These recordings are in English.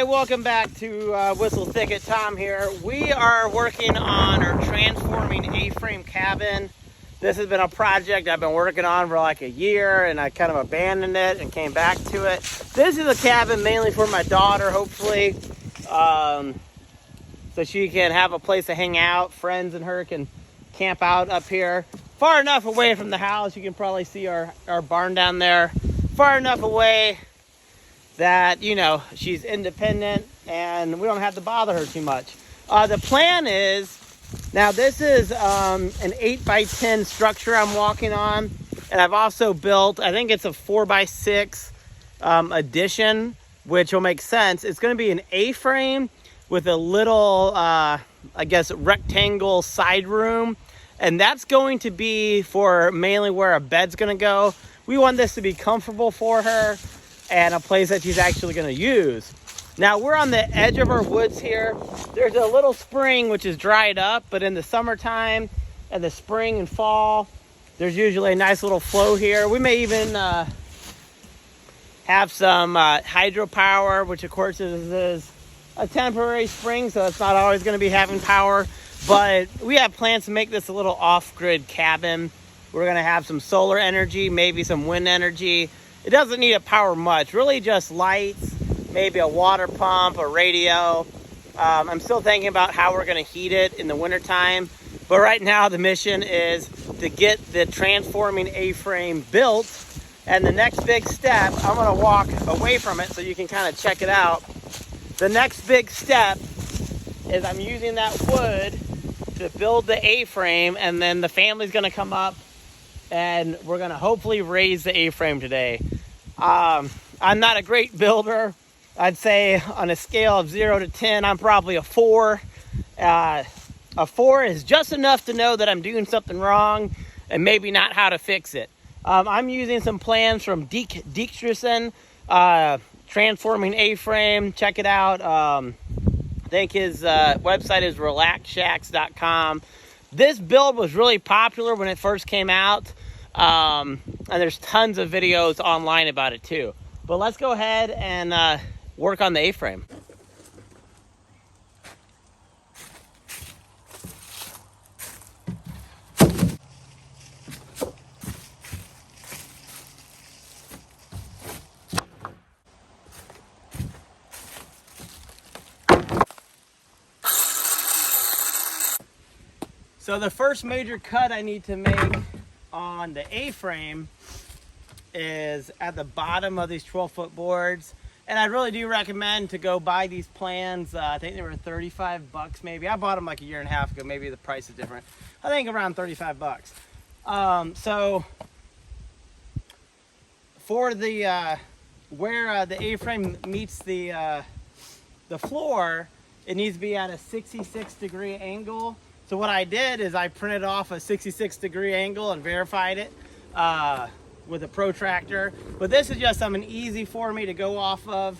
everybody, welcome back to Whistle Thicket. Tom here. We are working on our transforming A-frame cabin. This has been a project I've been working on for like a year, and I kind of abandoned it and came back to it. This is a cabin mainly for my daughter, hopefully, so she can have a place to hang out. Friends and her can camp out up here. Far enough away from the house, you can probably see our barn down there. Far enough away that, you know, she's independent and we don't have to bother her too much. The plan is, now this is an 8x10 structure I'm walking on, and I've also built, I think it's a 4x6 addition, which will make sense. It's going to be an A-frame with a little, I guess, rectangle side room, and that's going to be for mainly where a bed's going to go. We want this to be comfortable for her and a place that she's actually going to use. Now, we're on the edge of our woods here. There's a little spring which is dried up, but in the summertime and the spring and fall, there's usually a nice little flow here. We may even have some hydropower, which of course is a temporary spring, so it's not always going to be having power. But we have plans to make this a little off-grid cabin. We're going to have some solar energy, maybe some wind energy. It doesn't need to power much, really just lights, maybe a water pump, a radio. I'm still thinking about how we're going to heat it in the wintertime. But right now the mission is to get the transforming A-frame built. And the next big step, I'm going to walk away from it so you can kind of check it out. The next big step is I'm using that wood to build the A-frame, and then the family's going to come up and we're going to hopefully raise the A-frame today. I'm not a great builder. I'd say on a scale of 0 to 10, I'm probably a 4. A 4 is just enough to know that I'm doing something wrong and maybe not how to fix it. I'm using some plans from Deke Dijksterson, transforming A-frame. Check it out. I think his website is relaxshacks.com. This build was really popular when it first came out. And there's tons of videos online about it too. But let's go ahead and work on the A-frame. So the first major cut I need to make on the A-frame is at the bottom of these 12-foot boards. And I really do recommend to go buy these plans. I think they were 35 bucks maybe. I bought them like a year and a half ago. Maybe the price is different. I think around 35 bucks. So for the where the A-frame meets the floor, it needs to be at a 66-degree angle. So what I did is I printed off a 66-degree angle and verified it with a protractor. But this is just something easy for me to go off of.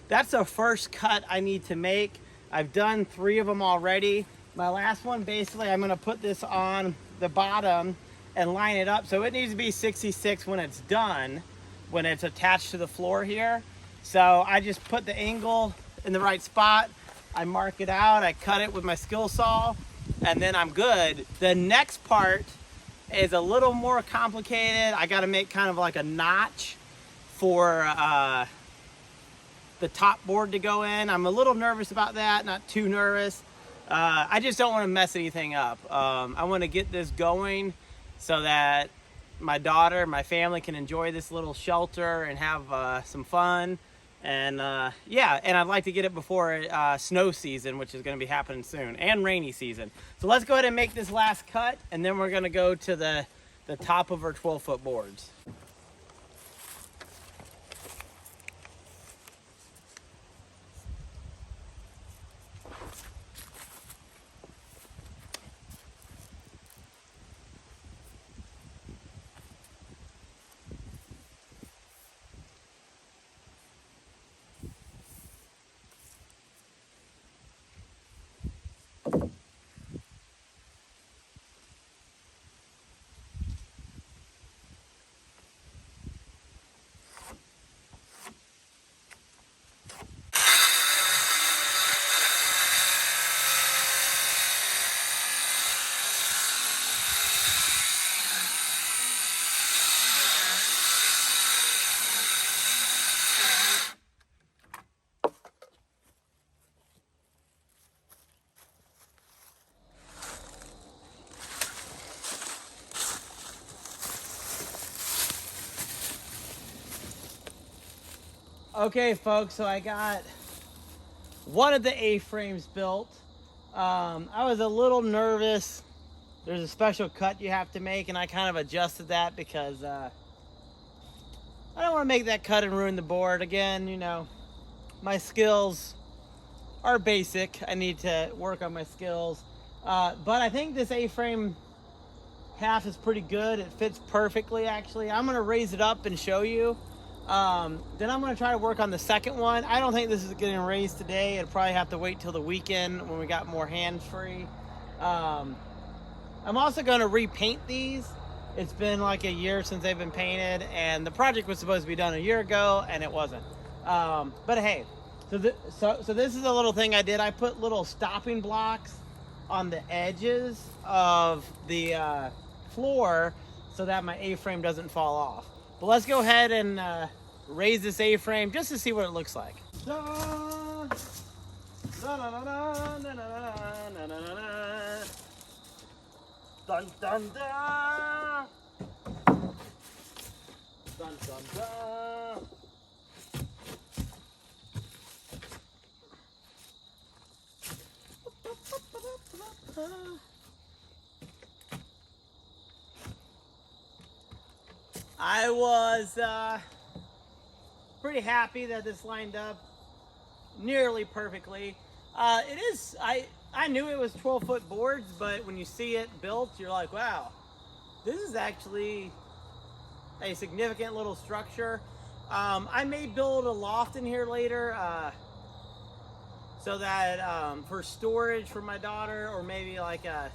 That's the first cut I need to make. I've done 3 of them already. My last one, basically, I'm going to put this on the bottom and line it up. So it needs to be 66 when it's done, when it's attached to the floor here. So I just put the angle in the right spot. I mark it out. I cut it with my skill saw, and then I'm good. The next part is a little more complicated. I got to make kind of like a notch for the top board to go in. I'm a little nervous about that, not too nervous. I just don't want to mess anything up. I want to get this going so that my daughter, my family can enjoy this little shelter and have some fun. And yeah, and I'd like to get it before snow season, which is going to be happening soon, and rainy season. So let's go ahead and make this last cut, and then we're going to go to the top of our 12-foot boards. Okay, folks, so I got one of the A-frames built. I was a little nervous. There's a special cut you have to make, and I kind of adjusted that because I don't want to make that cut and ruin the board. Again, you know, my skills are basic. I need to work on my skills. But I think this A-frame half is pretty good. It fits perfectly, actually. I'm going to raise it up and show you. Then I'm going to try to work on the second one. I don't think this is getting raised today. It'll probably have to wait till the weekend when we got more hands free. I'm also going to repaint these. It's been like a year since they've been painted, and the project was supposed to be done a year ago, and it wasn't. But hey, so this is a little thing I did. I put little stopping blocks on the edges of the floor so that my A-frame doesn't fall off. But let's go ahead and raise this A-frame just to see what it looks like. Dun, dun, dun, dun. Dun, dun, dun. I was pretty happy that this lined up nearly perfectly. It is, I knew it was 12-foot boards, but when you see it built, you're like, wow, this is actually a significant little structure. I may build a loft in here later so that for storage for my daughter, or maybe like a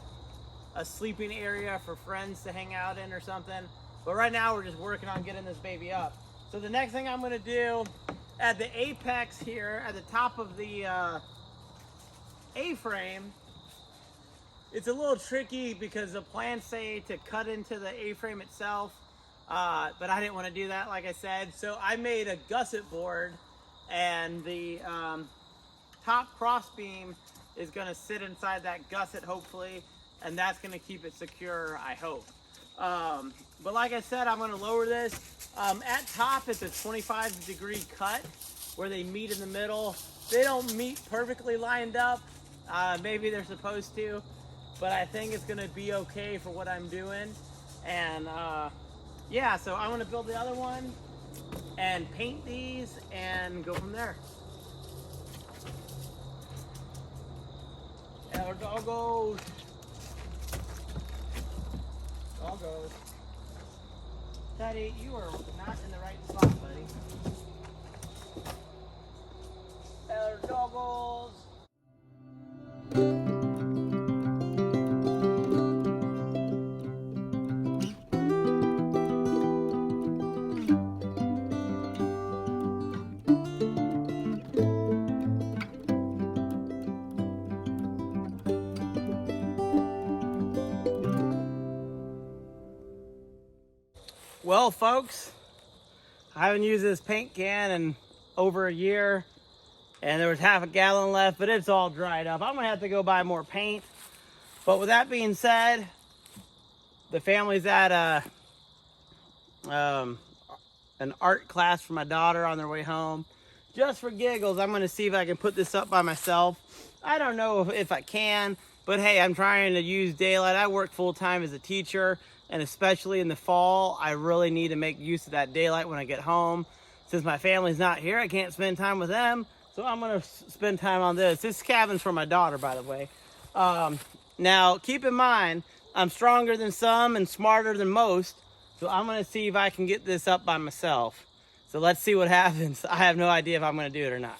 sleeping area for friends to hang out in or something. But right now we're just working on getting this baby up. So the next thing I'm gonna do at the apex here, at the top of the A-frame, it's a little tricky because the plans say to cut into the A-frame itself, but I didn't want to do that, like I said. So I made a gusset board, and the top cross beam is going to sit inside that gusset, hopefully, and that's going to keep it secure, I hope. But like I said, I'm going to lower this. At top, it's a 25-degree cut where they meet in the middle. They don't meet perfectly lined up. Maybe they're supposed to, but I think it's going to be okay for what I'm doing. And yeah, so I'm going to build the other one and paint these and go from there. Our doggos. Doggos. Daddy, you are not in the right spot, buddy. Our doggos. Well, folks, I haven't used this paint can in over a year, and there was half a gallon left, but it's all dried up. I'm gonna have to go buy more paint. But with that being said, the family's at an art class for my daughter on their way home. Just for giggles, I'm gonna see if I can put this up by myself. I don't know if I can, but hey, I'm trying to use daylight. I work full-time as a teacher, and especially in the fall, I really need to make use of that daylight when I get home. Since my family's not here, I can't spend time with them, so I'm gonna spend time on this. This cabin's for my daughter, by the way. Now, keep in mind, I'm stronger than some and smarter than most, so I'm gonna see if I can get this up by myself. So let's see what happens. I have no idea if I'm gonna do it or not.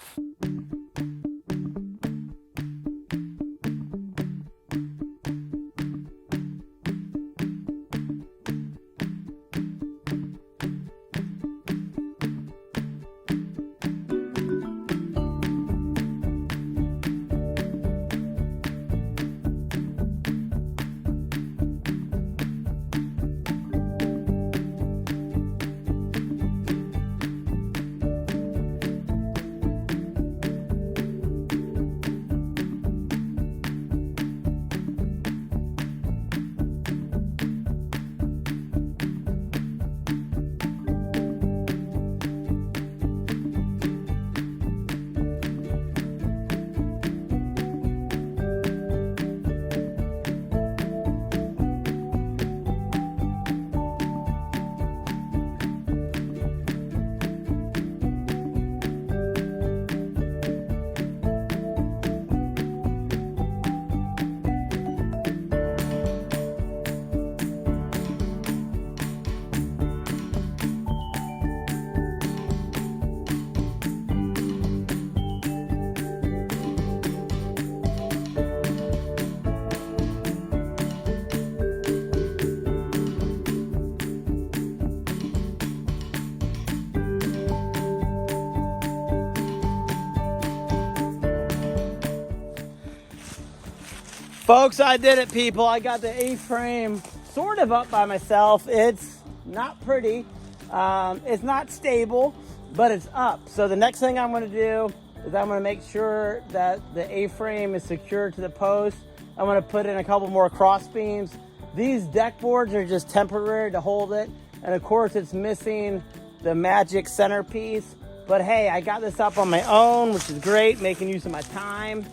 Folks, I did it, people. I got the A-frame sort of up by myself. It's not pretty. It's not stable, but it's up. So the next thing I'm going to do is I'm going to make sure that the A-frame is secured to the post. I'm going to put in a couple more cross beams. These deck boards are just temporary to hold it. And of course, it's missing the magic centerpiece. But hey, I got this up on my own, which is great, making use of my time.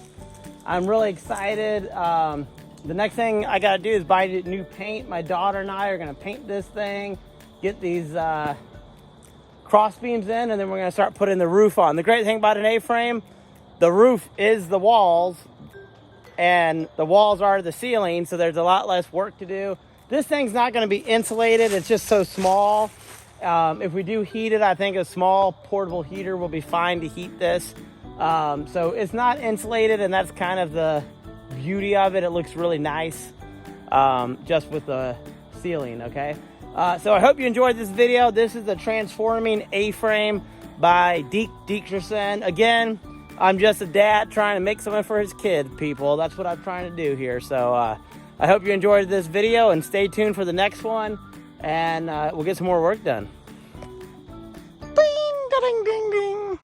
I'm really excited. The next thing I gotta do is buy new paint. My daughter and I are gonna paint this thing, get these cross beams in, and then we're gonna start putting the roof on. The great thing about an A-frame, the roof is the walls, and the walls are the ceiling, so there's a lot less work to do. This thing's not gonna be insulated, it's just so small. If we do heat it, I think a small portable heater will be fine to heat this. So it's not insulated, and that's kind of the beauty of it. It looks really nice, just with the ceiling, okay? So I hope you enjoyed this video. This is the Transforming A-Frame by Deke Dietrichson. Again, I'm just a dad trying to make something for his kid, people. That's what I'm trying to do here. So I hope you enjoyed this video, and stay tuned for the next one, and we'll get some more work done.